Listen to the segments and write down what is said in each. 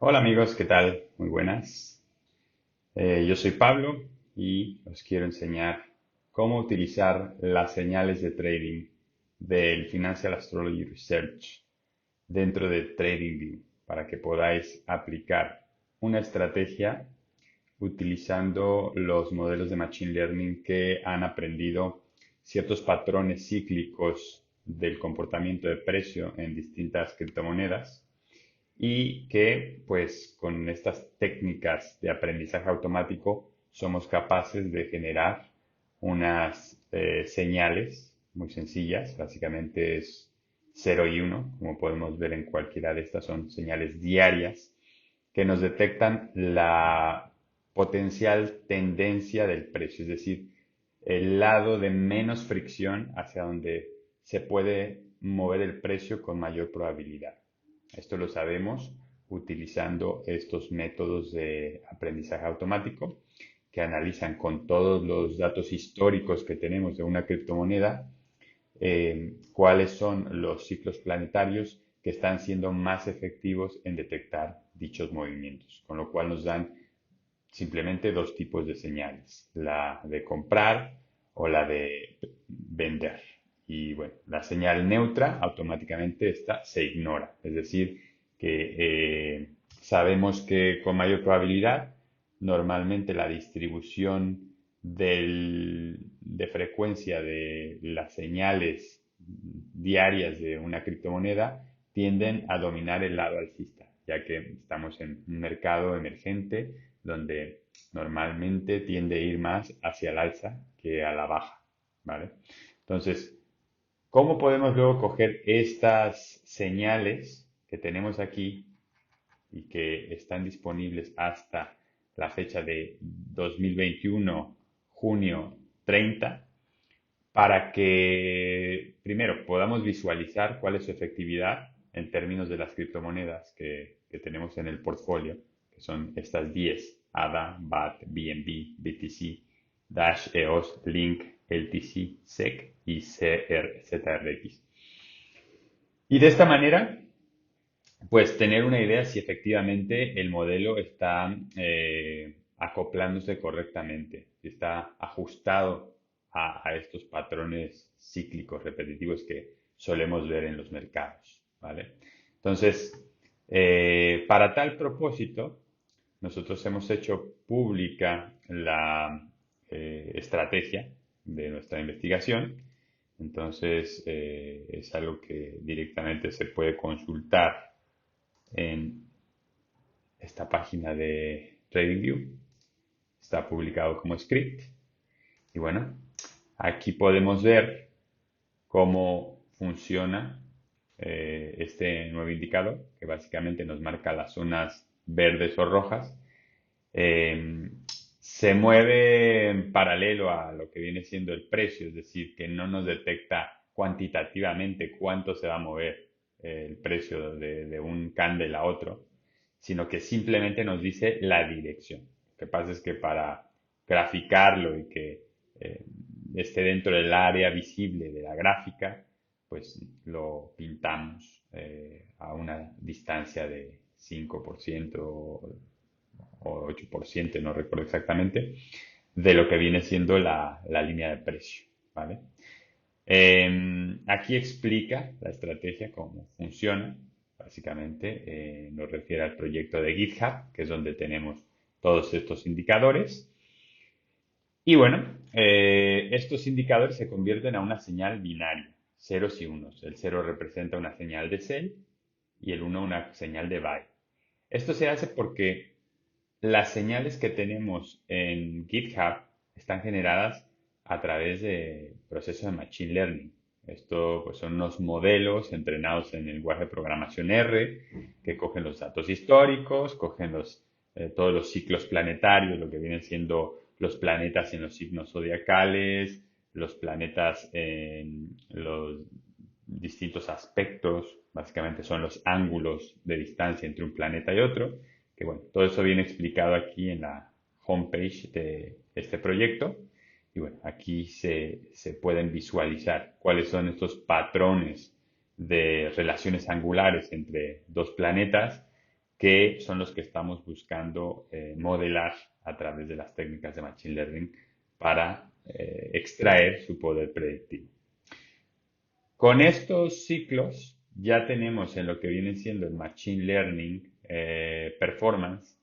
Hola amigos, ¿qué tal? Muy buenas. Yo soy Pablo y os quiero enseñar cómo utilizar las señales de trading del Financial Astrology Research dentro de TradingView para que podáis aplicar una estrategia utilizando los modelos de Machine Learning que han aprendido ciertos patrones cíclicos del comportamiento de precio en distintas criptomonedas y que pues con estas técnicas de aprendizaje automático somos capaces de generar unas señales muy sencillas, básicamente es 0 y 1, como podemos ver en cualquiera de estas son señales diarias que nos detectan la potencial tendencia del precio, es decir, el lado de menos fricción hacia donde se puede mover el precio con mayor probabilidad. Esto lo sabemos utilizando estos métodos de aprendizaje automático que analizan con todos los datos históricos que tenemos de una criptomoneda cuáles son los ciclos planetarios que están siendo más efectivos en detectar dichos movimientos, con lo cual nos dan simplemente dos tipos de señales, la de comprar o la de vender. Y bueno, la señal neutra automáticamente esta se ignora, es decir, que sabemos que con mayor probabilidad normalmente la distribución de frecuencia de las señales diarias de una criptomoneda tienden a dominar el lado alcista, ya que estamos en un mercado emergente donde normalmente tiende a ir más hacia el alza que a la baja, ¿vale? Entonces, ¿cómo podemos luego coger estas señales que tenemos aquí y que están disponibles hasta la fecha de 2021, junio 30, para que primero podamos visualizar cuál es su efectividad en términos de las criptomonedas que tenemos en el portfolio, que son estas 10, ADA, BAT, BNB, BTC, Dash, EOS, Link, LTC, SEC y ZRX. Y de esta manera, pues tener una idea si efectivamente el modelo está acoplándose correctamente, si está ajustado a estos patrones cíclicos repetitivos que solemos ver en los mercados, ¿vale? Entonces, para tal propósito, nosotros hemos hecho pública la estrategia de nuestra investigación. Entonces, es algo que directamente se puede consultar en esta página de TradingView. Está publicado como script. Y bueno, aquí podemos ver cómo funciona este nuevo indicador, que básicamente nos marca las zonas verdes o rojas. Eh, Se mueve en paralelo a lo que viene siendo el precio, es decir, que no nos detecta cuantitativamente cuánto se va a mover el precio de un candle a otro, sino que simplemente nos dice la dirección. Lo que pasa es que para graficarlo y que eh, esté dentro del área visible de la gráfica, pues lo pintamos a una distancia de 5% o 8%, no recuerdo exactamente, de lo que viene siendo la línea de precio, ¿vale? Aquí explica la estrategia, cómo funciona. Básicamente nos refiere al proyecto de GitHub, que es donde tenemos todos estos indicadores. Y bueno, estos indicadores se convierten a una señal binaria, ceros y unos. El cero representa una señal de sell y el uno una señal de buy. Esto se hace porque las señales que tenemos en GitHub están generadas a través de procesos de Machine Learning. Esto pues, son unos modelos entrenados en el lenguaje de programación R que cogen los datos históricos, cogen todos los ciclos planetarios, lo que vienen siendo los planetas en los signos zodiacales, los planetas en los distintos aspectos, básicamente son los ángulos de distancia entre un planeta y otro, que bueno, todo eso viene explicado aquí en la homepage de este proyecto. Y bueno, aquí se pueden visualizar cuáles son estos patrones de relaciones angulares entre dos planetas que son los que estamos buscando modelar a través de las técnicas de Machine Learning para extraer su poder predictivo. Con estos ciclos ya tenemos en lo que viene siendo el Machine Learning Performance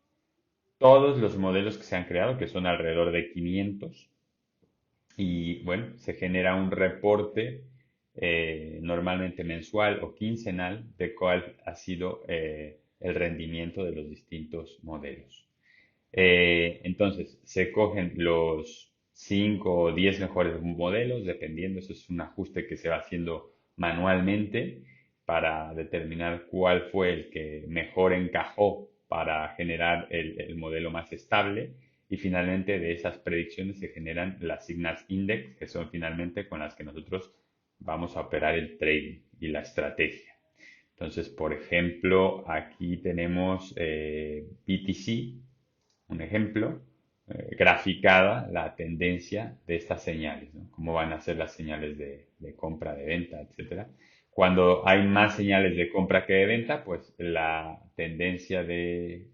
todos los modelos que se han creado, que son alrededor de 500, y bueno, se genera un reporte normalmente mensual o quincenal de cuál ha sido el rendimiento de los distintos modelos. Entonces, se cogen los 5 o 10 mejores modelos, dependiendo, eso es un ajuste que se va haciendo manualmente para determinar cuál fue el que mejor encajó para generar el modelo más estable. Y finalmente de esas predicciones se generan las Signals Index, que son finalmente con las que nosotros vamos a operar el trading y la estrategia. Entonces, por ejemplo, aquí tenemos BTC, un ejemplo, graficada la tendencia de estas señales, ¿no? Cómo van a ser las señales de compra, de venta, etcétera. Cuando hay más señales de compra que de venta, pues la tendencia de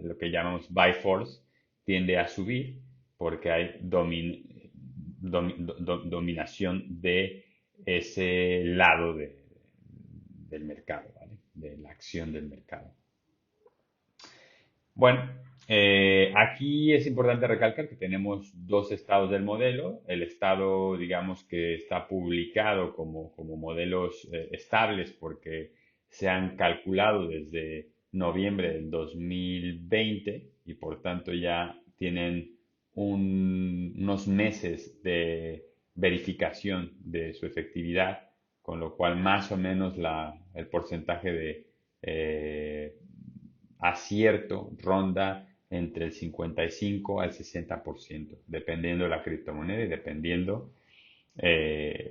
lo que llamamos buy force tiende a subir porque hay dominación de ese lado del mercado, ¿vale? De la acción del mercado. Bueno, aquí es importante recalcar que tenemos dos estados del modelo. El estado, digamos, que está publicado como modelos estables porque se han calculado desde noviembre del 2020 y por tanto ya tienen unos meses de verificación de su efectividad, con lo cual más o menos el porcentaje de acierto ronda entre el 55 al 60%, dependiendo de la criptomoneda y dependiendo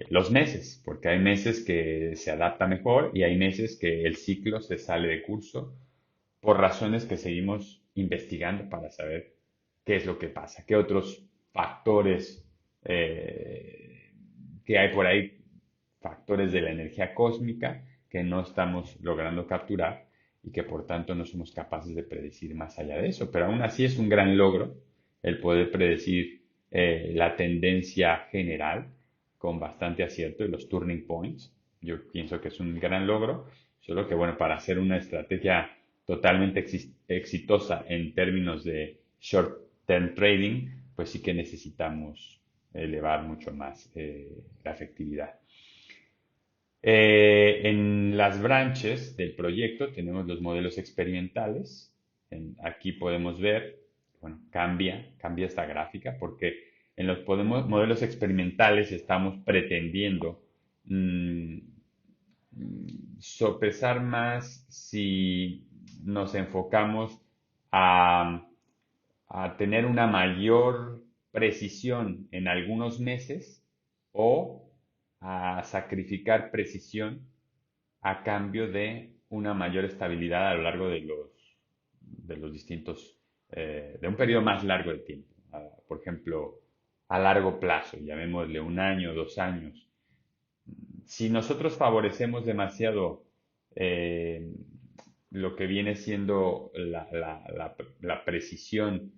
los meses, porque hay meses que se adapta mejor y hay meses que el ciclo se sale de curso por razones que seguimos investigando para saber qué es lo que pasa, qué otros factores que hay por ahí, factores de la energía cósmica que no estamos logrando capturar y que por tanto no somos capaces de predecir más allá de eso. Pero aún así es un gran logro el poder predecir la tendencia general con bastante acierto y los turning points. Yo pienso que es un gran logro, solo que bueno, para hacer una estrategia totalmente exitosa en términos de short term trading, pues sí que necesitamos elevar mucho más la efectividad. En las branches del proyecto tenemos los modelos experimentales. Aquí podemos ver, bueno, cambia esta gráfica porque en los modelos experimentales estamos pretendiendo sopesar más si nos enfocamos a tener una mayor precisión en algunos meses o a sacrificar precisión a cambio de una mayor estabilidad a lo largo de los distintos, de un periodo más largo de tiempo. Por ejemplo, a largo plazo, llamémosle un año, 2 años. Si nosotros favorecemos demasiado lo que viene siendo la precisión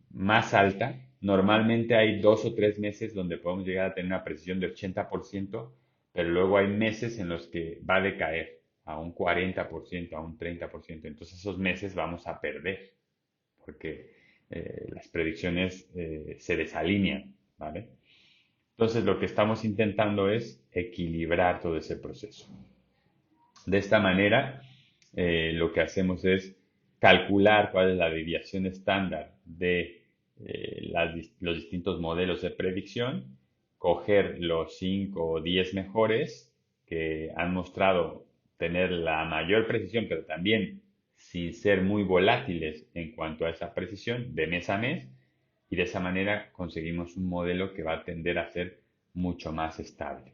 más alta, normalmente hay 2 o 3 meses donde podemos llegar a tener una precisión de 80%, pero luego hay meses en los que va a decaer a un 40%, a un 30%. Entonces esos meses vamos a perder porque las predicciones se desalinean, ¿vale? Entonces lo que estamos intentando es equilibrar todo ese proceso. De esta manera, lo que hacemos es calcular cuál es la desviación estándar de los distintos modelos de predicción, coger los 5 o 10 mejores que han mostrado tener la mayor precisión, pero también sin ser muy volátiles en cuanto a esa precisión de mes a mes, y de esa manera conseguimos un modelo que va a tender a ser mucho más estable.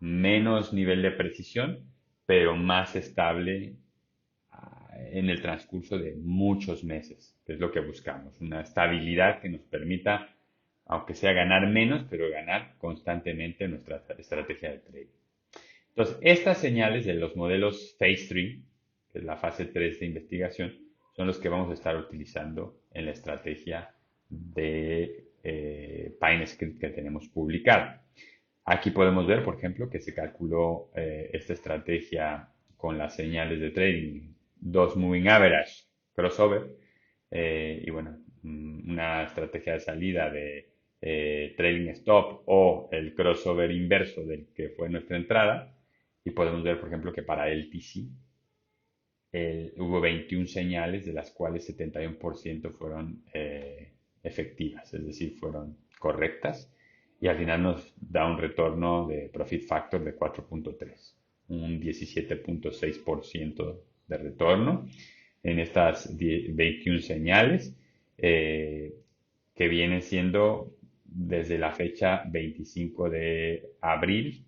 Menos nivel de precisión, pero más estable en el transcurso de muchos meses, que es lo que buscamos, una estabilidad que nos permita, aunque sea ganar menos, pero ganar constantemente nuestra estrategia de trading. Entonces, estas señales de los modelos Phase Tree, que es la fase 3 de investigación, son los que vamos a estar utilizando en la estrategia de PineScript que tenemos publicada. Aquí podemos ver, por ejemplo, que se calculó esta estrategia con las señales de trading, 2 Moving Average, crossover, y bueno, una estrategia de salida de trailing stop o el crossover inverso del que fue nuestra entrada. Y podemos ver, por ejemplo, que para el TC hubo 21 señales, de las cuales 71% fueron efectivas, es decir, fueron correctas. Y al final nos da un retorno de Profit Factor de 4.3, un 17.6% de retorno en estas 21 señales, que vienen siendo desde la fecha 25 de abril,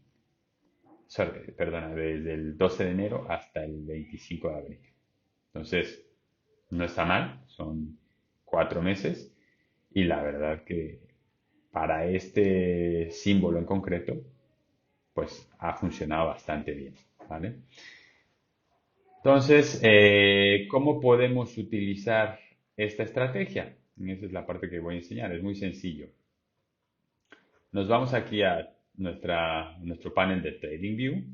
perdona, desde el 12 de enero hasta el 25 de abril. Entonces, no está mal, son 4 meses y la verdad que para este símbolo en concreto, pues ha funcionado bastante bien, ¿vale? Entonces, ¿cómo podemos utilizar esta estrategia? Esa es la parte que voy a enseñar, es muy sencillo. Nos vamos aquí a nuestro panel de TradingView,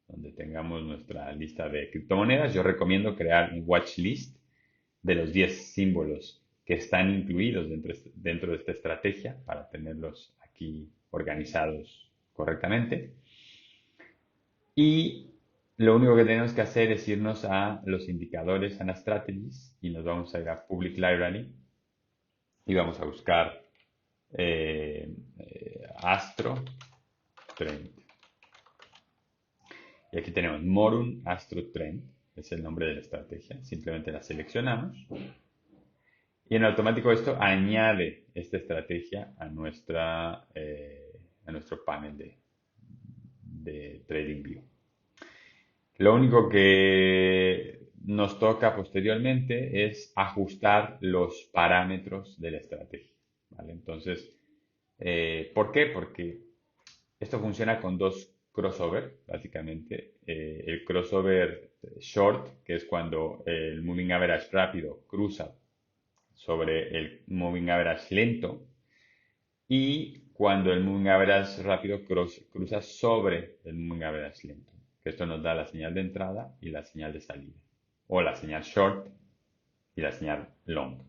donde tengamos nuestra lista de criptomonedas. Yo recomiendo crear un watch list de los 10 símbolos que están incluidos dentro de esta estrategia para tenerlos aquí organizados correctamente. Y lo único que tenemos que hacer es irnos a los indicadores and strategies y nos vamos a ir a Public Library y vamos a buscar Astro Trend. Y aquí tenemos Morun Astro Trend, es el nombre de la estrategia. Simplemente la seleccionamos y en automático esto añade esta estrategia a nuestro panel de TradingView. Lo único que nos toca posteriormente es ajustar los parámetros de la estrategia, ¿vale? Entonces, ¿por qué? Porque esto funciona con dos crossover, básicamente. El crossover short, que es cuando el moving average rápido cruza sobre el moving average lento, y cuando el moving average rápido cruza sobre el moving average lento, que esto nos da la señal de entrada y la señal de salida, o la señal short y la señal long.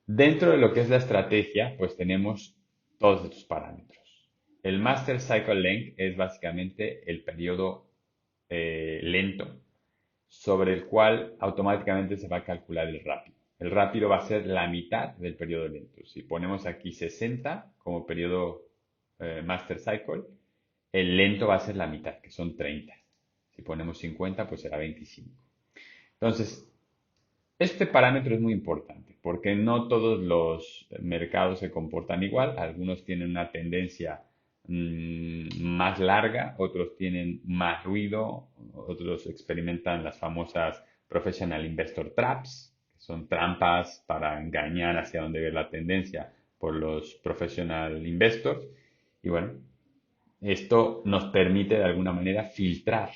Dentro de lo que es la estrategia, pues tenemos todos estos parámetros. El Master Cycle Length es básicamente el periodo lento sobre el cual automáticamente se va a calcular el rápido. El rápido va a ser la mitad del periodo lento. Si ponemos aquí 60 como periodo Master Cycle, el lento va a ser la mitad, que son 30. Si ponemos 50, pues será 25. Entonces, este parámetro es muy importante porque no todos los mercados se comportan igual. Algunos tienen una tendencia más larga, otros tienen más ruido, otros experimentan las famosas Professional Investor Traps, que son trampas para engañar hacia dónde ve la tendencia por los Professional Investors. Y bueno, esto nos permite de alguna manera filtrar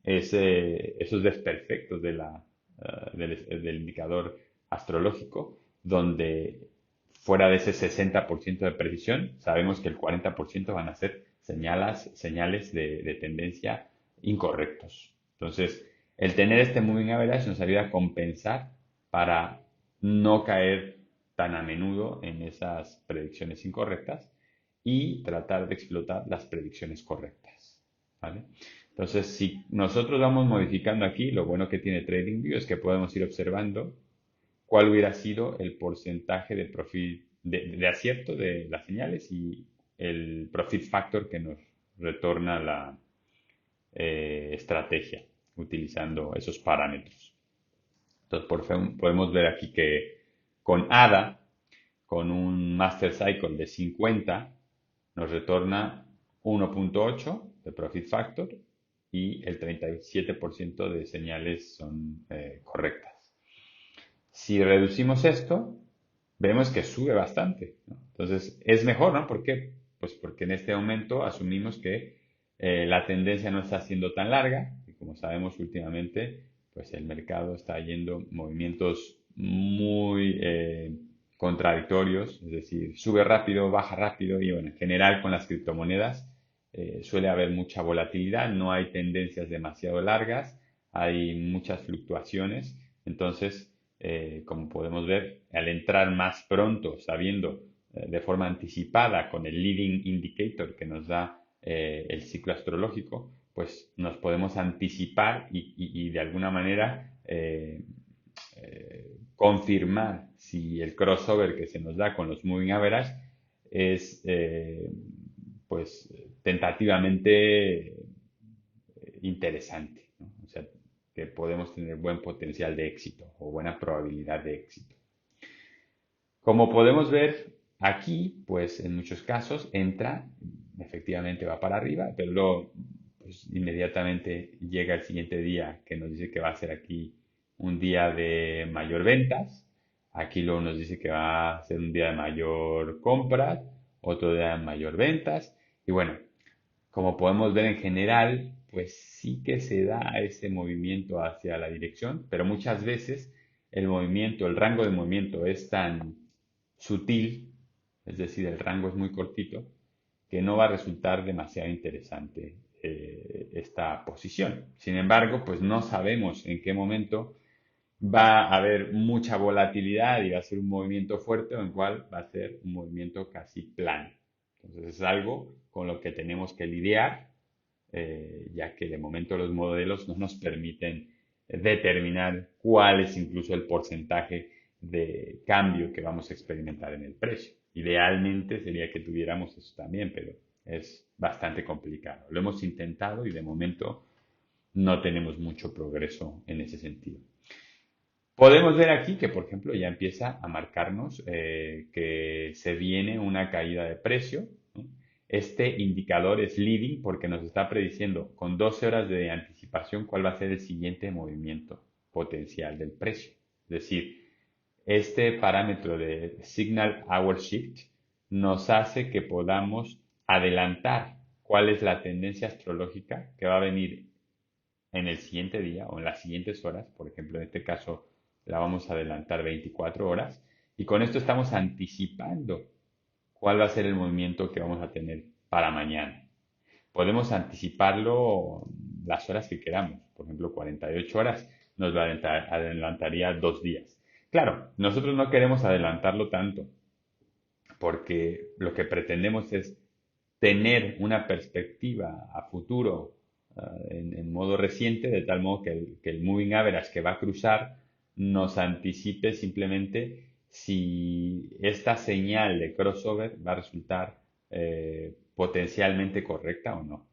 esos desperfectos del indicador astrológico, donde fuera de ese 60% de precisión, sabemos que el 40% van a ser señales de tendencia incorrectos. Entonces, el tener este moving average nos ayuda a compensar para no caer tan a menudo en esas predicciones incorrectas y tratar de explotar las predicciones correctas, ¿vale? Entonces, si nosotros vamos modificando aquí, lo bueno que tiene TradingView es que podemos ir observando cuál hubiera sido el porcentaje de acierto de las señales y el profit factor que nos retorna la estrategia utilizando esos parámetros. Entonces, podemos ver aquí que con ADA, con un Master Cycle de 50, nos retorna 1.8 de profit factor y el 37% de señales son correctas. Si reducimos esto, vemos que sube bastante, ¿no? Entonces, es mejor, ¿no? ¿Por qué? Pues porque en este momento asumimos que la tendencia no está siendo tan larga, y como sabemos últimamente, pues el mercado está yendo movimientos muy contradictorios, es decir, sube rápido, baja rápido y bueno, en general con las criptomonedas suele haber mucha volatilidad, no hay tendencias demasiado largas, hay muchas fluctuaciones, entonces, como podemos ver, al entrar más pronto, sabiendo de forma anticipada con el leading indicator que nos da el ciclo astrológico, pues nos podemos anticipar y de alguna manera confirmar si el crossover que se nos da con los moving average es pues tentativamente interesante, ¿no? O sea, que podemos tener buen potencial de éxito o buena probabilidad de éxito. Como podemos ver aquí, pues en muchos casos entra, efectivamente va para arriba, pero luego pues, inmediatamente llega el siguiente día que nos dice que va a ser aquí un día de mayor ventas. Aquí luego nos dice que va a ser un día de mayor compra, otro día de mayor ventas. Y bueno, como podemos ver en general, pues sí que se da ese movimiento hacia la dirección, pero muchas veces el movimiento, el rango de movimiento es tan sutil, es decir, el rango es muy cortito, que no va a resultar demasiado interesante esta posición. Sin embargo, pues no sabemos en qué momento va a haber mucha volatilidad y va a ser un movimiento fuerte o en cual va a ser un movimiento casi plano. Entonces es algo con lo que tenemos que lidiar, ya que de momento los modelos no nos permiten determinar cuál es incluso el porcentaje de cambio que vamos a experimentar en el precio. Idealmente sería que tuviéramos eso también, pero es bastante complicado. Lo hemos intentado y de momento no tenemos mucho progreso en ese sentido. Podemos ver aquí que, por ejemplo, ya empieza a marcarnos que se viene una caída de precio, ¿no? Este indicador es leading porque nos está prediciendo con 12 horas de anticipación cuál va a ser el siguiente movimiento potencial del precio. Es decir, este parámetro de Signal Hour Shift nos hace que podamos adelantar cuál es la tendencia astrológica que va a venir en el siguiente día o en las siguientes horas. Por ejemplo, en este caso la vamos a adelantar 24 horas y con esto estamos anticipando cuál va a ser el movimiento que vamos a tener para mañana. Podemos anticiparlo las horas que queramos, por ejemplo 48 horas nos lo adelantaría 2 días. Claro, nosotros no queremos adelantarlo tanto porque lo que pretendemos es tener una perspectiva a futuro en modo reciente, de tal modo que el moving average que va a cruzar nos anticipe simplemente si esta señal de crossover va a resultar potencialmente correcta o no,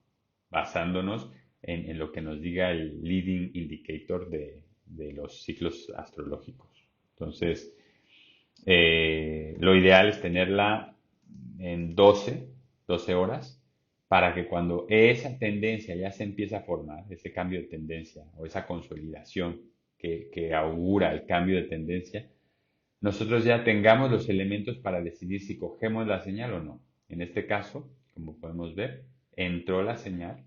basándonos en lo que nos diga el leading indicator de los ciclos astrológicos. Entonces, lo ideal es tenerla en 12 horas para que cuando esa tendencia ya se empiece a formar, ese cambio de tendencia o esa consolidación que augura el cambio de tendencia, nosotros ya tengamos los elementos para decidir si cogemos la señal o no. En este caso, como podemos ver, entró la señal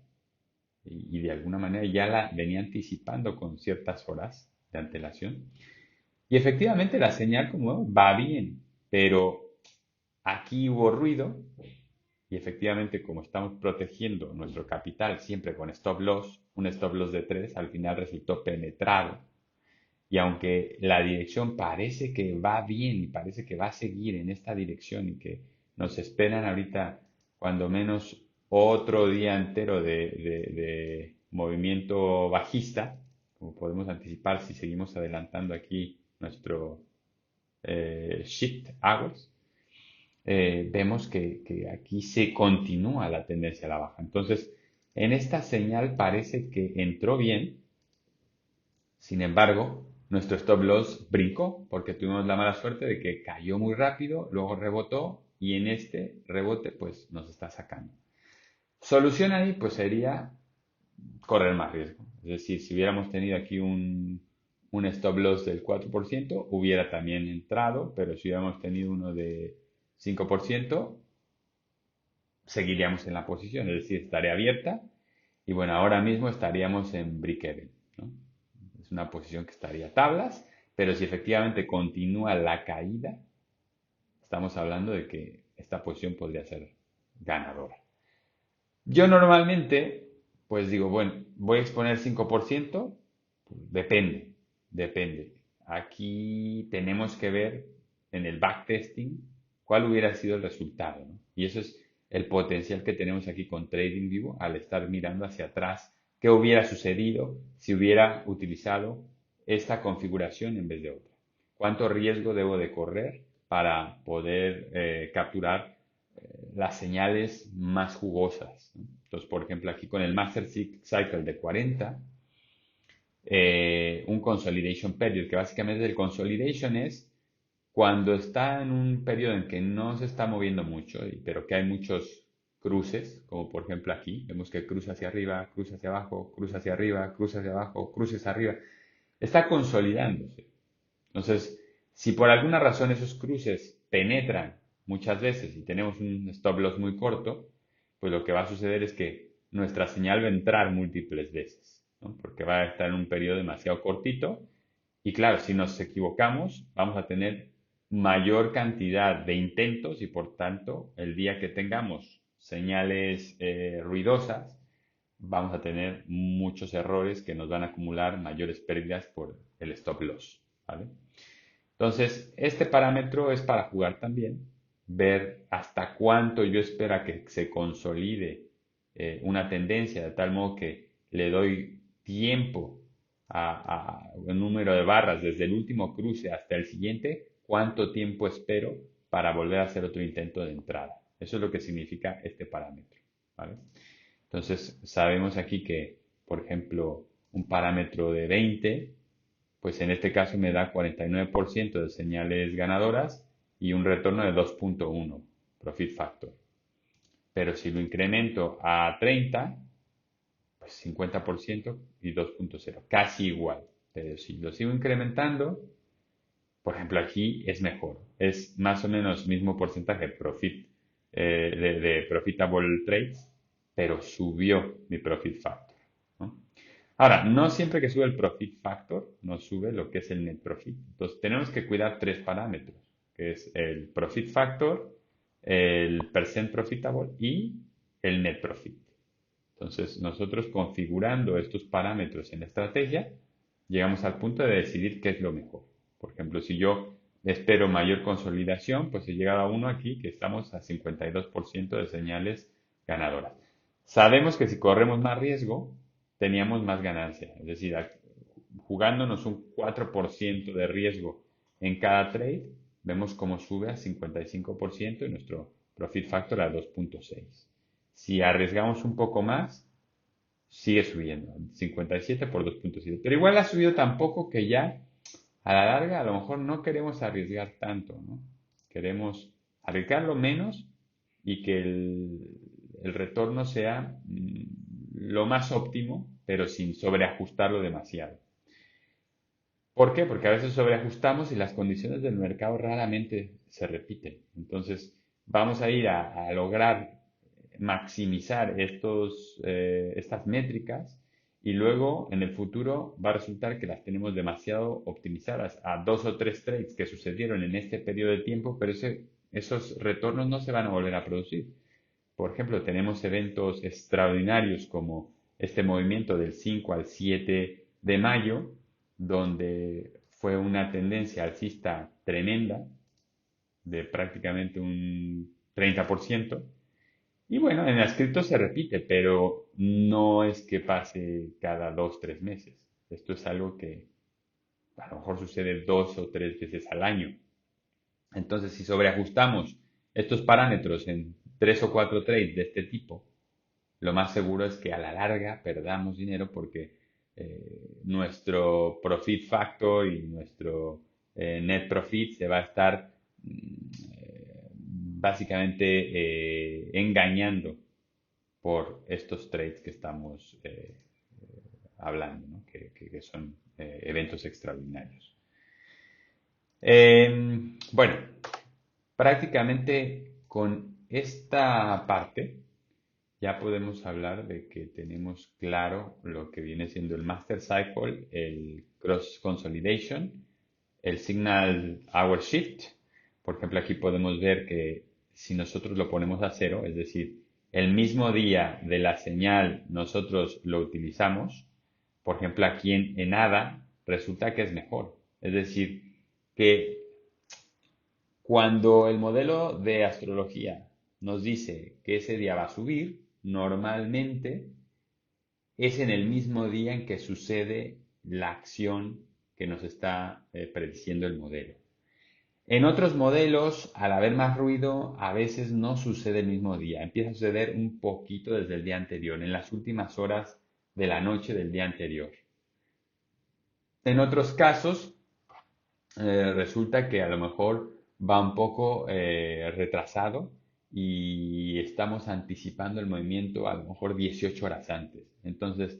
y de alguna manera ya la venía anticipando con ciertas horas de antelación. Y efectivamente la señal como va bien, pero aquí hubo ruido y efectivamente como estamos protegiendo nuestro capital siempre con stop loss, un stop loss de 3 al final resultó penetrado. Y aunque la dirección parece que va bien y parece que va a seguir en esta dirección y que nos esperan ahorita cuando menos otro día entero de movimiento bajista, como podemos anticipar si seguimos adelantando aquí nuestro shift hours, vemos que aquí se continúa la tendencia a la baja. Entonces, en esta señal parece que entró bien, sin embargo, nuestro stop loss brincó porque tuvimos la mala suerte de que cayó muy rápido, luego rebotó y en este rebote pues nos está sacando. Solución ahí pues sería correr más riesgo. Es decir, si hubiéramos tenido aquí un stop loss del 4%, hubiera también entrado, pero si hubiéramos tenido uno de 5%, seguiríamos en la posición, es decir, estaría abierta Y bueno, ahora mismo estaríamos en break-even, ¿no? Es una posición que estaría tablas, pero si efectivamente continúa la caída, estamos hablando de que esta posición podría ser ganadora. Yo normalmente, pues digo, bueno, voy a exponer 5%, depende. Aquí tenemos que ver en el backtesting cuál hubiera sido el resultado, ¿no? Y eso es el potencial que tenemos aquí con TradingView al estar mirando hacia atrás, qué hubiera sucedido si hubiera utilizado esta configuración en vez de otra. ¿Cuánto riesgo debo de correr para poder capturar las señales más jugosas, ¿no? Entonces, por ejemplo, aquí con el Master Cycle de 40, un Consolidation Period, que básicamente el Consolidation es cuando está en un periodo en que no se está moviendo mucho, pero que hay muchos cruces, como por ejemplo aquí, vemos que cruza hacia arriba, cruza hacia abajo, cruza hacia arriba, cruza hacia abajo, cruces arriba, está consolidándose. Entonces, si por alguna razón esos cruces penetran muchas veces y tenemos un stop loss muy corto, pues lo que va a suceder es que nuestra señal va a entrar múltiples veces, ¿no? Porque va a estar en un periodo demasiado cortito y claro, si nos equivocamos, vamos a tener mayor cantidad de intentos y por tanto, el día que tengamos señales ruidosas, vamos a tener muchos errores que nos van a acumular mayores pérdidas por el stop loss, ¿vale? Entonces, este parámetro es para jugar también, ver hasta cuánto yo espero a que se consolide una tendencia, de tal modo que le doy tiempo a un número de barras desde el último cruce hasta el siguiente, cuánto tiempo espero para volver a hacer otro intento de entrada. Eso es lo que significa este parámetro, ¿vale? Entonces, sabemos aquí que, por ejemplo, un parámetro de 20 pues en este caso me da 49% de señales ganadoras y un retorno de 2.1 profit factor. Pero si lo incremento a 30, pues 50% y 2.0, casi igual. Pero si lo sigo incrementando, por ejemplo aquí es mejor, es más o menos mismo porcentaje de profitable trades, pero subió mi profit factor, ¿no? Ahora, no siempre que sube el profit factor, nos sube lo que es el net profit. Entonces, tenemos que cuidar tres parámetros, que es el profit factor, el percent profitable y el net profit. Entonces, nosotros configurando estos parámetros en la estrategia, llegamos al punto de decidir qué es lo mejor. Por ejemplo, si yo espero mayor consolidación, pues he llegado a uno aquí que estamos a 52% de señales ganadoras. Sabemos que si corremos más riesgo, teníamos más ganancia. Es decir, jugándonos un 4% de riesgo en cada trade, vemos cómo sube a 55% y nuestro profit factor a 2.6. Si arriesgamos un poco más, sigue subiendo, 57 por 2.7. Pero igual ha subido tan poco que ya a la larga a lo mejor no queremos arriesgar tanto, ¿no? Queremos arriesgarlo menos y que el retorno sea lo más óptimo, pero sin sobreajustarlo demasiado. ¿Por qué? Porque a veces sobreajustamos y las condiciones del mercado raramente se repiten. Entonces, vamos a ir a lograr maximizar estas métricas y luego en el futuro va a resultar que las tenemos demasiado optimizadas a dos o tres trades que sucedieron en este periodo de tiempo, pero esos retornos no se van a volver a producir. Por ejemplo, tenemos eventos extraordinarios como este movimiento del 5 al 7 de mayo, donde fue una tendencia alcista tremenda de prácticamente un 30%. Y bueno, en las cripto se repite, pero no es que pase cada 2, 3 meses. Esto es algo que a lo mejor sucede 2 o 3 veces al año. Entonces, si sobreajustamos estos parámetros en 3 o 4 trades de este tipo, lo más seguro es que a la larga perdamos dinero porque nuestro profit factor y nuestro net profit se va a estar básicamente engañando por estos trades que estamos hablando, ¿no? Que son eventos extraordinarios. Bueno, prácticamente con esta parte ya podemos hablar de que tenemos claro lo que viene siendo el Master Cycle, el Cross Consolidation, el Signal Hour Shift. Por ejemplo, aquí podemos ver que si nosotros lo ponemos a cero, es decir, el mismo día de la señal nosotros lo utilizamos, por ejemplo, aquí en ADA resulta que es mejor. Es decir, que cuando el modelo de astrología nos dice que ese día va a subir, normalmente es en el mismo día en que sucede la acción que nos está prediciendo el modelo. En otros modelos, al haber más ruido, a veces no sucede el mismo día. Empieza a suceder un poquito desde el día anterior, en las últimas horas de la noche del día anterior. En otros casos, resulta que a lo mejor va un poco retrasado y estamos anticipando el movimiento a lo mejor 18 horas antes. Entonces,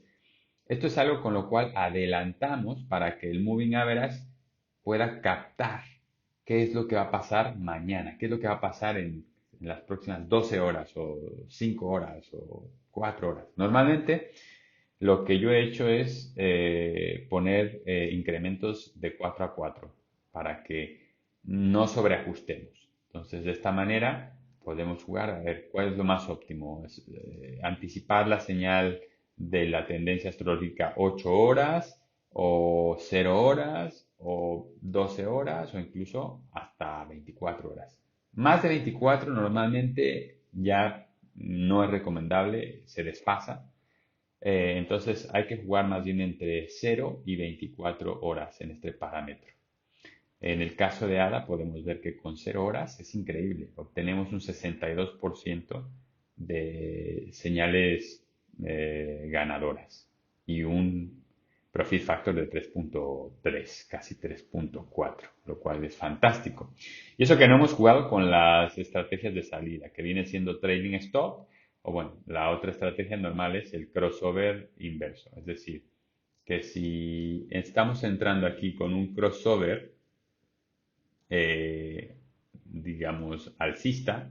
esto es algo con lo cual adelantamos para que el Moving Average pueda captar qué es lo que va a pasar mañana, qué es lo que va a pasar en las próximas 12 horas o 5 horas o 4 horas. Normalmente lo que yo he hecho es poner incrementos de 4 a 4 para que no sobreajustemos. Entonces, de esta manera podemos jugar a ver cuál es lo más óptimo. Anticipar la señal de la tendencia astrológica 8 horas o 0 horas o 12 horas o incluso hasta 24 horas. Más de 24 normalmente ya no es recomendable, se desfasa. Entonces hay que jugar más bien entre 0 y 24 horas en este parámetro. En el caso de ADA podemos ver que con 0 horas es increíble. Obtenemos un 62% de señales ganadoras y un profit factor de 3.3, casi 3.4, lo cual es fantástico. Y eso que no hemos jugado con las estrategias de salida, que viene siendo trading stop, o bueno, la otra estrategia normal es el crossover inverso. Es decir, que si estamos entrando aquí con un crossover, digamos, alcista,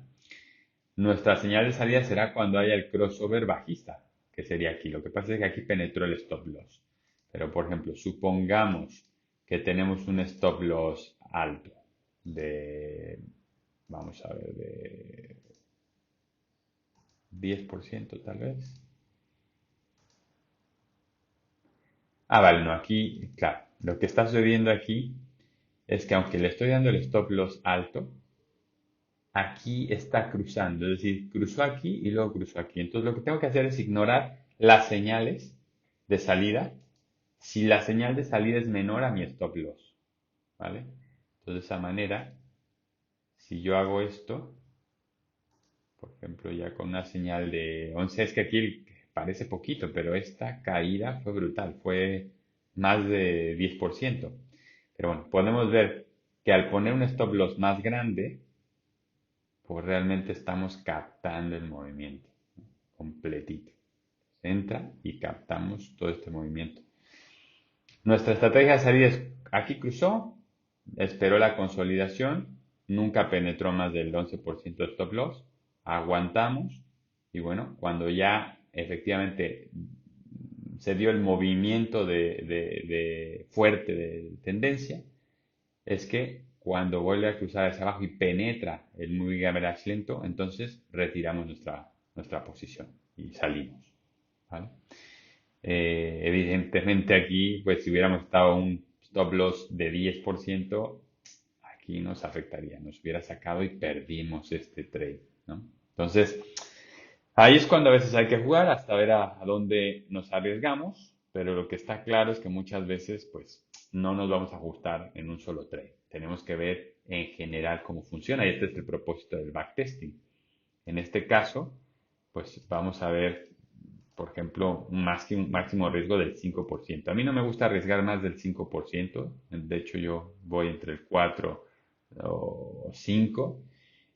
nuestra señal de salida será cuando haya el crossover bajista, que sería aquí. Lo que pasa es que aquí penetró el stop loss. Pero, por ejemplo, supongamos que tenemos un stop loss alto de, vamos a ver, de 10% tal vez. Ah, vale, no, aquí, claro, lo que está sucediendo aquí es que aunque le estoy dando el stop loss alto, aquí está cruzando, es decir, cruzó aquí y luego cruzó aquí. Entonces lo que tengo que hacer es ignorar las señales de salida si la señal de salida es menor a mi stop loss, ¿vale? Entonces de esa manera, si yo hago esto, por ejemplo, ya con una señal de 11, es que aquí parece poquito, pero esta caída fue brutal, fue más de 10%. Pero bueno, podemos ver que al poner un stop loss más grande, pues realmente estamos captando el movimiento, ¿no? Completito. Entra y captamos todo este movimiento. Nuestra estrategia de salida es, aquí cruzó, esperó la consolidación, nunca penetró más del 11% de stop loss, aguantamos y bueno, cuando ya efectivamente se dio el movimiento de fuerte de tendencia, es que cuando vuelve a cruzar hacia abajo y penetra el moving average lento, entonces retiramos nuestra posición y salimos, ¿vale? Evidentemente aquí, pues si hubiéramos estado un stop loss de 10%, aquí nos afectaría, nos hubiera sacado y perdimos este trade, ¿no? Entonces, ahí es cuando a veces hay que jugar hasta ver a dónde nos arriesgamos, pero lo que está claro es que muchas veces, pues, no nos vamos a ajustar en un solo trade. Tenemos que ver en general cómo funciona y este es el propósito del backtesting. En este caso, pues vamos a ver, por ejemplo, un máximo riesgo del 5%. A mí no me gusta arriesgar más del 5%. De hecho, yo voy entre el 4 o 5.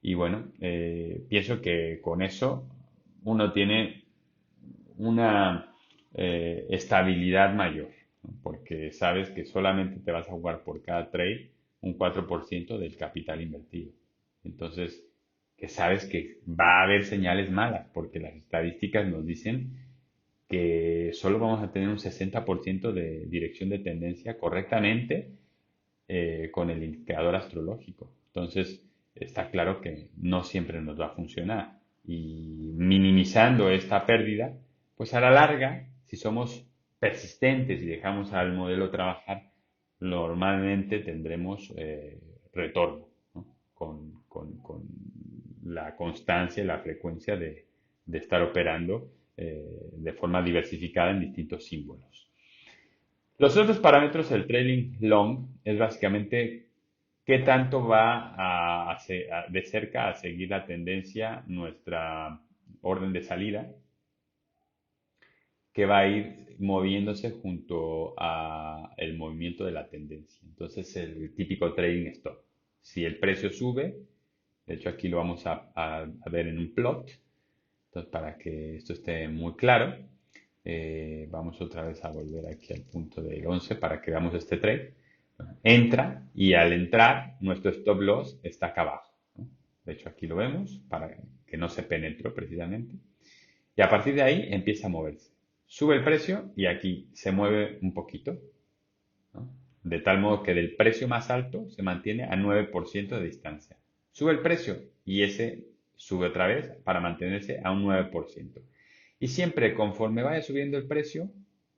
Y bueno, pienso que con eso uno tiene una estabilidad mayor, ¿no? Porque sabes que solamente te vas a jugar por cada trade un 4% del capital invertido. Entonces, que sabes que va a haber señales malas, porque las estadísticas nos dicen que solo vamos a tener un 60% de dirección de tendencia correctamente con el indicador astrológico. Entonces, está claro que no siempre nos va a funcionar. Y minimizando esta pérdida, pues a la larga, si somos persistentes y dejamos al modelo trabajar, normalmente tendremos retorno, ¿no? Con la constancia y la frecuencia de estar operando de forma diversificada en distintos símbolos. Los otros parámetros del trailing long es básicamente qué tanto va de cerca a seguir la tendencia nuestra orden de salida, que va a ir moviéndose junto a el movimiento de la tendencia. Entonces, el típico trading stop. Si el precio sube, de hecho aquí lo vamos a ver en un plot, entonces para que esto esté muy claro, vamos otra vez a volver aquí al punto del 11 para que veamos este trade. Entra y al entrar nuestro stop loss está acá abajo, ¿no? De hecho aquí lo vemos para que no se penetró precisamente. Y a partir de ahí empieza a moverse. Sube el precio y aquí se mueve un poquito, ¿no? De tal modo que del precio más alto se mantiene a 9% de distancia. Sube el precio y ese sube otra vez para mantenerse a un 9%. Y siempre conforme vaya subiendo el precio,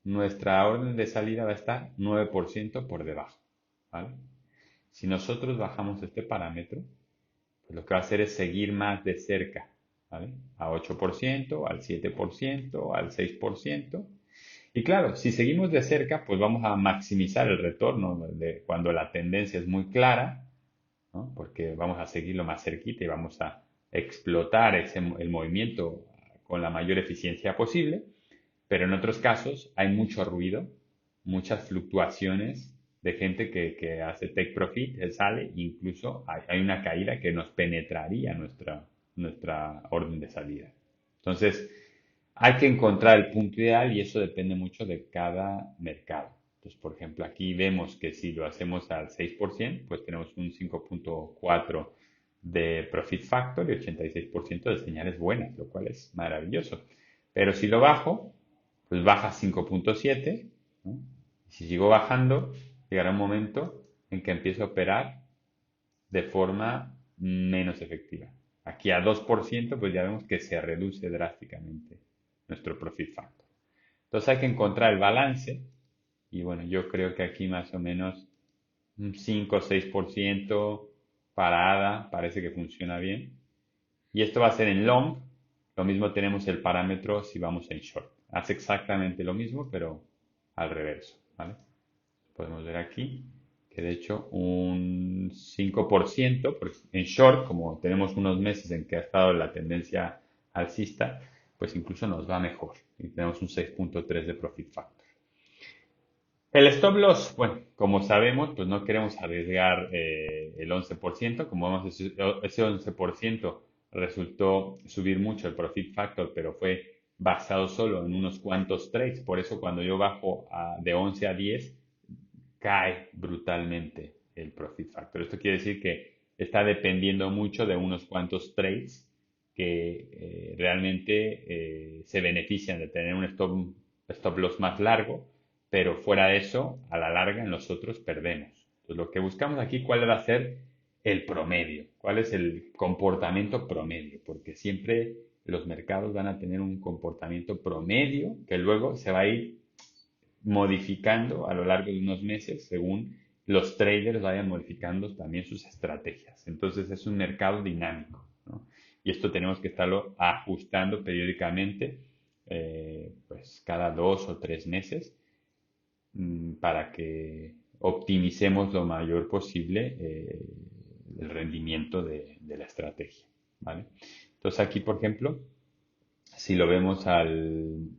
nuestra orden de salida va a estar 9% por debajo, ¿vale? Si nosotros bajamos este parámetro, pues lo que va a hacer es seguir más de cerca, ¿vale? A 8%, al 7%, al 6%. Y claro, si seguimos de cerca, pues vamos a maximizar el retorno de cuando la tendencia es muy clara, ¿no? Porque vamos a seguirlo más cerquita y vamos a explotar el movimiento con la mayor eficiencia posible. Pero en otros casos hay mucho ruido, muchas fluctuaciones de gente que hace take profit, sale, incluso hay una caída que nos penetraría nuestra orden de salida. Entonces, hay que encontrar el punto ideal y eso depende mucho de cada mercado. Entonces, por ejemplo, aquí vemos que si lo hacemos al 6%, pues tenemos un 5.4 de profit factor y 86% de señales buenas, lo cual es maravilloso. Pero si lo bajo, pues baja 5.7, ¿no? Si sigo bajando, llegará un momento en que empiezo a operar de forma menos efectiva. Aquí a 2%, pues ya vemos que se reduce drásticamente nuestro profit factor. Entonces hay que encontrar el balance y bueno, yo creo que aquí más o menos un 5 o 6% parada parece que funciona bien. Y esto va a ser en long. Lo mismo tenemos el parámetro si vamos en short. Hace exactamente lo mismo, pero al reverso, ¿vale? Podemos ver aquí que de hecho un 5% en short, como tenemos unos meses en que ha estado la tendencia alcista, pues incluso nos va mejor. Y tenemos un 6.3 de profit factor. El stop loss, bueno, como sabemos, pues no queremos arriesgar el 11%, como vemos, ese 11% resultó subir mucho el profit factor, pero fue basado solo en unos cuantos trades, por eso cuando yo bajo de 11 a 10, cae brutalmente el profit factor. Esto quiere decir que está dependiendo mucho de unos cuantos trades que realmente se benefician de tener un stop loss más largo, pero fuera de eso, a la larga en los otros perdemos. Entonces, lo que buscamos aquí, ¿cuál va a ser el promedio? ¿Cuál es el comportamiento promedio? Porque siempre los mercados van a tener un comportamiento promedio que luego se va a ir modificando a lo largo de unos meses según los traders vayan modificando también sus estrategias. Entonces es un mercado dinámico, ¿no? Y esto tenemos que estarlo ajustando periódicamente, pues cada 2 o 3 meses, para que optimicemos lo mayor posible el rendimiento de la estrategia, ¿vale? Entonces aquí, por ejemplo, si lo vemos al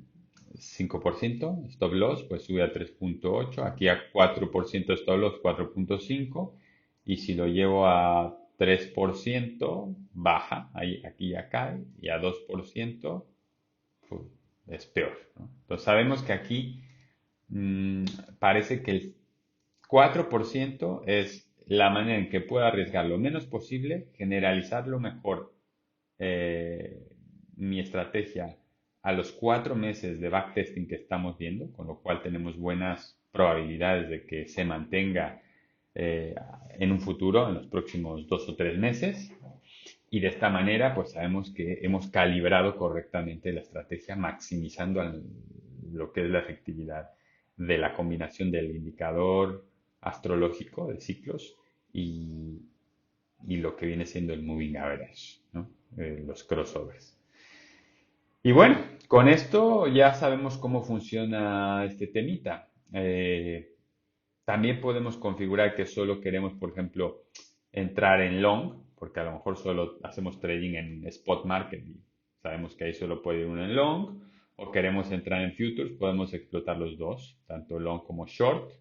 5%, stop loss, pues sube a 3.8, aquí a 4% stop loss 4.5 y si lo llevo a 3% baja, ahí, aquí ya cae y a 2% es peor, ¿no? Entonces sabemos que aquí mmm, parece que el 4% es la manera en que puedo arriesgar lo menos posible, generalizar lo mejor mi estrategia a los 4 meses de backtesting que estamos viendo, con lo cual tenemos buenas probabilidades de que se mantenga eh, en un futuro, en los próximos 2 o 3 meses. Y de esta manera, pues sabemos que hemos calibrado correctamente la estrategia, maximizando lo que es la efectividad de la combinación del indicador astrológico de ciclos y, y lo que viene siendo el moving average, ¿no? Los crossovers. Y bueno, con esto ya sabemos cómo funciona este temita. También podemos configurar que solo queremos, por ejemplo, entrar en long, porque a lo mejor solo hacemos trading en spot market y sabemos que ahí solo puede ir uno en long, o queremos entrar en futures, podemos explotar los dos, tanto long como short,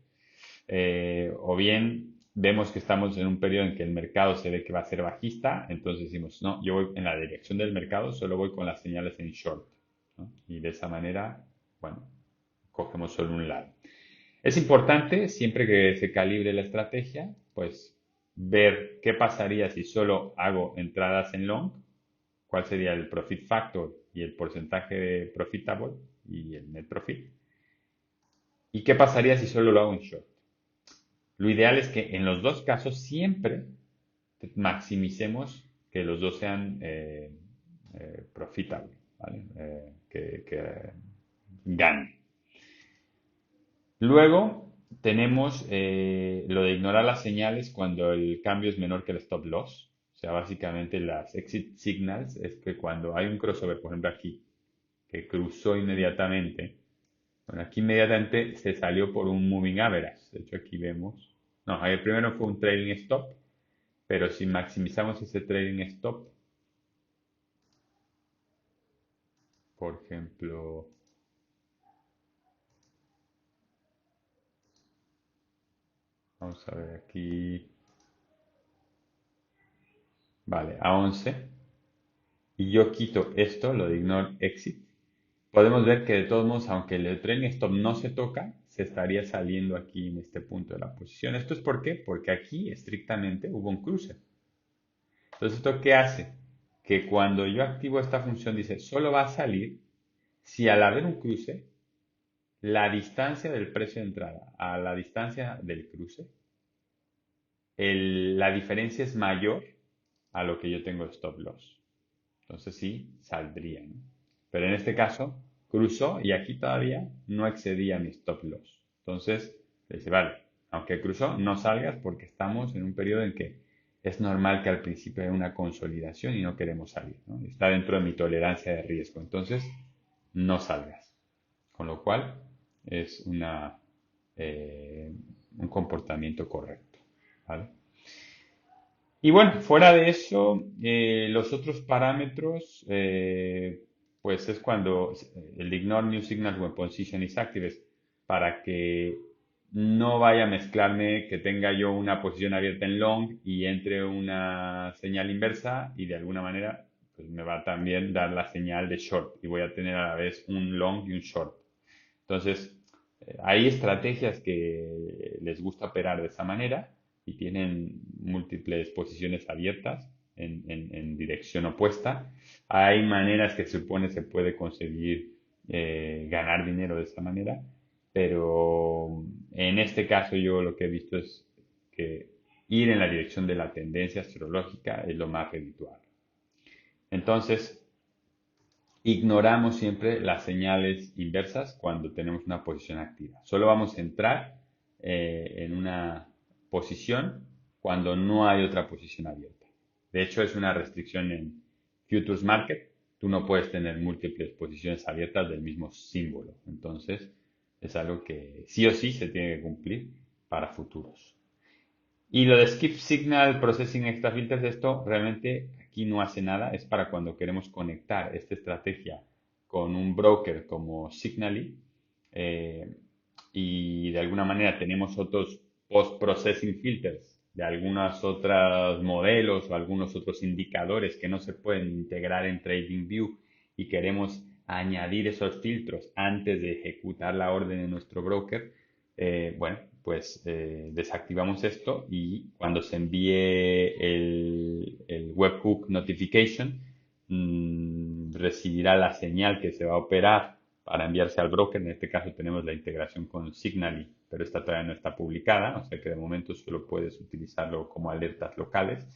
o bien vemos que estamos en un periodo en que el mercado se ve que va a ser bajista, entonces decimos, no, yo voy en la dirección del mercado, solo voy con las señales en short, ¿no? Y de esa manera, bueno, cogemos solo un lado. Es importante, siempre que se calibre la estrategia, pues ver qué pasaría si solo hago entradas en long, cuál sería el profit factor y el porcentaje de profitable y el net profit, y qué pasaría si solo lo hago en short. Lo ideal es que en los dos casos siempre maximicemos que los dos sean profitable, ¿vale? Que ganen. Luego tenemos lo de ignorar las señales cuando el cambio es menor que el stop loss. O sea, básicamente las exit signals es que cuando hay un crossover, por ejemplo aquí, que cruzó inmediatamente, bueno, aquí inmediatamente se salió por un moving average. De hecho, aquí vemos, no, el primero fue un trailing stop, pero si maximizamos ese trailing stop, por ejemplo, vamos a ver aquí, vale, a 11, y yo quito esto, lo de ignore exit, podemos ver que de todos modos, aunque el trailing stop no se toca, se estaría saliendo aquí en este punto de la posición. ¿Esto es por qué? Porque aquí estrictamente hubo un cruce. Entonces, ¿esto qué hace? Que cuando yo activo esta función dice, solo va a salir si al haber un cruce, la distancia del precio de entrada a la distancia del cruce, la diferencia es mayor a lo que yo tengo de stop loss. Entonces sí, saldría, ¿no? Pero en este caso, cruzó y aquí todavía no excedía mi stop loss. Entonces, le dice, vale, aunque cruzó, no salgas porque estamos en un periodo en que es normal que al principio haya una consolidación y no queremos salir, ¿no? Está dentro de mi tolerancia de riesgo. Entonces, no salgas. Con lo cual, es eh, un comportamiento correcto, ¿vale? Y bueno, fuera de eso, los otros parámetros, pues es cuando el ignore new signals when position is active es para que no vaya a mezclarme que tenga yo una posición abierta en long y entre una señal inversa y de alguna manera pues me va a también dar la señal de short y voy a tener a la vez un long y un short. Entonces, hay estrategias que les gusta operar de esa manera y tienen múltiples posiciones abiertas en dirección opuesta. Hay maneras que se supone se puede conseguir ganar dinero de esa manera, pero en este caso yo lo que he visto es que ir en la dirección de la tendencia astrológica es lo más redituable. Entonces, ignoramos siempre las señales inversas cuando tenemos una posición activa. Solo vamos a entrar en una posición cuando no hay otra posición abierta. De hecho, es una restricción en Futures Market. Tú no puedes tener múltiples posiciones abiertas del mismo símbolo. Entonces, es algo que sí o sí se tiene que cumplir para futuros. Y lo de Skip Signal Processing Extra Filters, esto realmente aquí no hace nada, es para cuando queremos conectar esta estrategia con un broker como Signally eh, y de alguna manera tenemos otros post-processing filters de algunos otros modelos o algunos otros indicadores que no se pueden integrar en TradingView y queremos añadir esos filtros antes de ejecutar la orden en nuestro broker, bueno, pues desactivamos esto y cuando se envíe el webhook notification, recibirá la señal que se va a operar para enviarse al broker. En este caso tenemos la integración con Signally, pero esta todavía no está publicada, o sea que de momento solo puedes utilizarlo como alertas locales.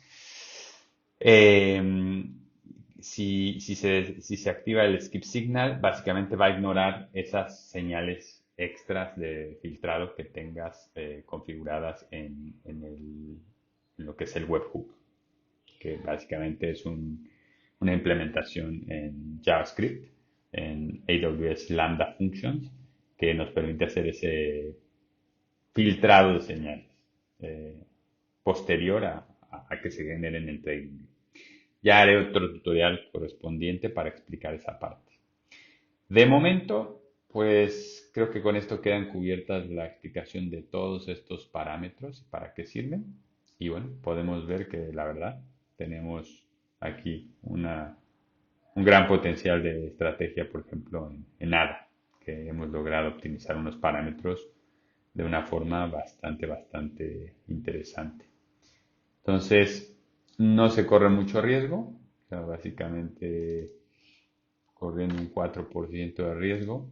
Eh, si se activa el skip signal, básicamente va a ignorar esas señales extras de filtrado que tengas configuradas en lo que es el webhook, que básicamente es una implementación en JavaScript, en AWS Lambda Functions, que nos permite hacer ese filtrado de señales eh, posterior a que se generen el trading. Ya haré otro tutorial correspondiente para explicar esa parte. De momento, pues creo que con esto quedan cubiertas la explicación de todos estos parámetros y para qué sirven. Y bueno, podemos ver que la verdad tenemos aquí un gran potencial de estrategia, por ejemplo, en ADA, que hemos logrado optimizar unos parámetros de una forma bastante interesante. Entonces, no se corre mucho riesgo, o sea, básicamente corriendo un 4% de riesgo.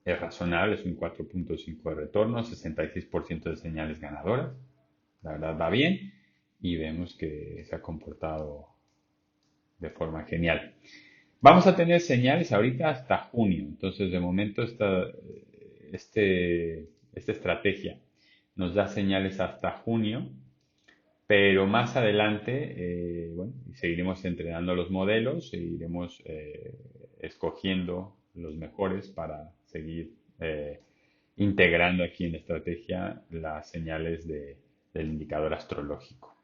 Es razonable, es un 4.5 de retorno, 66% de señales ganadoras. La verdad va bien y vemos que se ha comportado de forma genial. Vamos a tener señales ahorita hasta junio, entonces de momento esta estrategia nos da señales hasta junio, pero más adelante, bueno, seguiremos entrenando los modelos e iremos escogiendo los mejores para seguir integrando aquí en la estrategia las señales del indicador astrológico.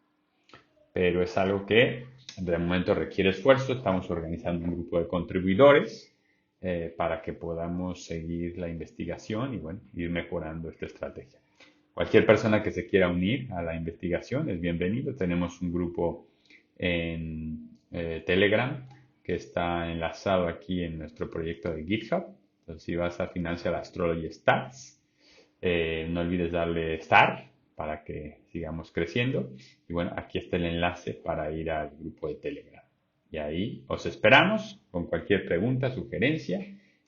Pero es algo que de momento requiere esfuerzo. Estamos organizando un grupo de contribuidores para que podamos seguir la investigación y bueno, ir mejorando esta estrategia. Cualquier persona que se quiera unir a la investigación es bienvenido. Tenemos un grupo en Telegram que está enlazado aquí en nuestro proyecto de GitHub. Entonces, si vas a Financial Astrology Stats, no olvides darle Start para que sigamos creciendo. Y bueno, aquí está el enlace para ir al grupo de Telegram. Y ahí os esperamos con cualquier pregunta, sugerencia.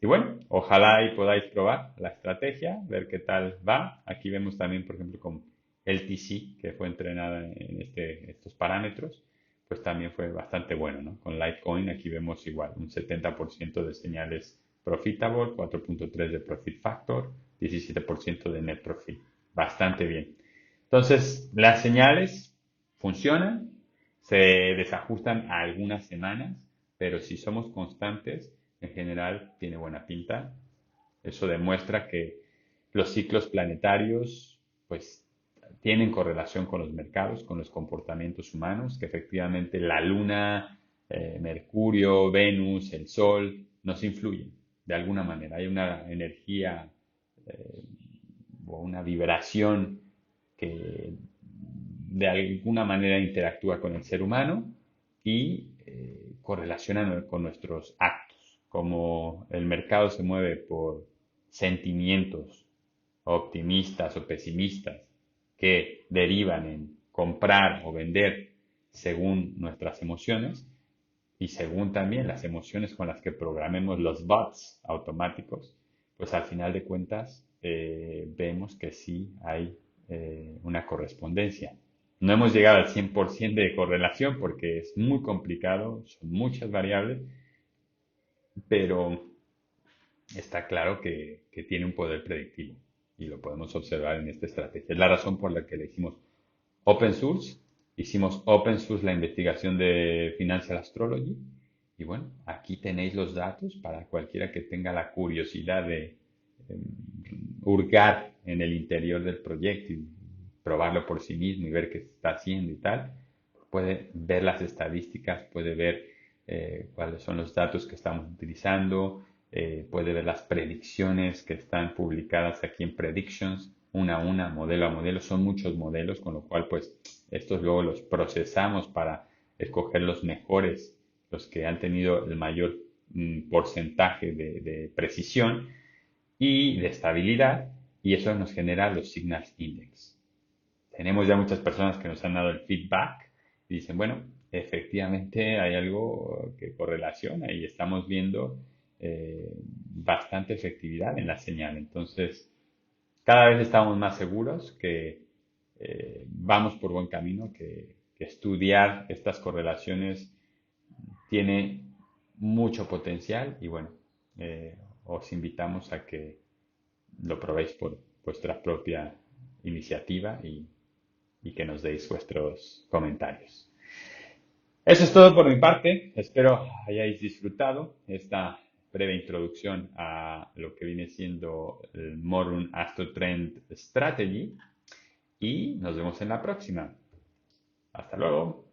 Y bueno, ojalá y podáis probar la estrategia, ver qué tal va. Aquí vemos también, por ejemplo, con LTC, que fue entrenada en estos parámetros, pues también fue bastante bueno, ¿no? Con Litecoin aquí vemos igual, un 70% de señales profitable, 4.3 de profit factor, 17% de net profit. Bastante bien. Entonces, las señales funcionan, se desajustan a algunas semanas, pero si somos constantes, en general tiene buena pinta. Eso demuestra que los ciclos planetarios, pues, tienen correlación con los mercados, con los comportamientos humanos, que efectivamente la Luna, Mercurio, Venus, el Sol, nos influyen de alguna manera. Hay una energía eh, o una vibración que de alguna manera interactúa con el ser humano y correlaciona con nuestros actos. Como el mercado se mueve por sentimientos optimistas o pesimistas que derivan en comprar o vender según nuestras emociones y según también las emociones con las que programemos los bots automáticos, pues al final de cuentas vemos que sí hay una correspondencia. No hemos llegado al 100% de correlación porque es muy complicado, son muchas variables, pero está claro que tiene un poder predictivo y lo podemos observar en esta estrategia. Es la razón por la que elegimos Open Source. Hicimos Open Source la investigación de Financial Astrology. Y bueno, aquí tenéis los datos para cualquiera que tenga la curiosidad de hurgar en el interior del proyecto y probarlo por sí mismo y ver qué se está haciendo y tal. Puede ver las estadísticas, puede ver cuáles son los datos que estamos utilizando, puede ver las predicciones que están publicadas aquí en Predictions, una a una, modelo a modelo. Son muchos modelos, con lo cual pues estos luego los procesamos para escoger los mejores, los que han tenido el mayor porcentaje de precisión y de estabilidad, y eso nos genera los Signals Index. Tenemos ya muchas personas que nos han dado el feedback y dicen, bueno, efectivamente hay algo que correlaciona y estamos viendo bastante efectividad en la señal. Entonces, cada vez estamos más seguros que vamos por buen camino, que estudiar estas correlaciones tiene mucho potencial y bueno, os invitamos a que lo probéis por vuestra propia iniciativa y que nos deis vuestros comentarios. Eso es todo por mi parte. Espero hayáis disfrutado esta breve introducción a lo que viene siendo el Modern Astro Trend Strategy y nos vemos en la próxima. Hasta luego.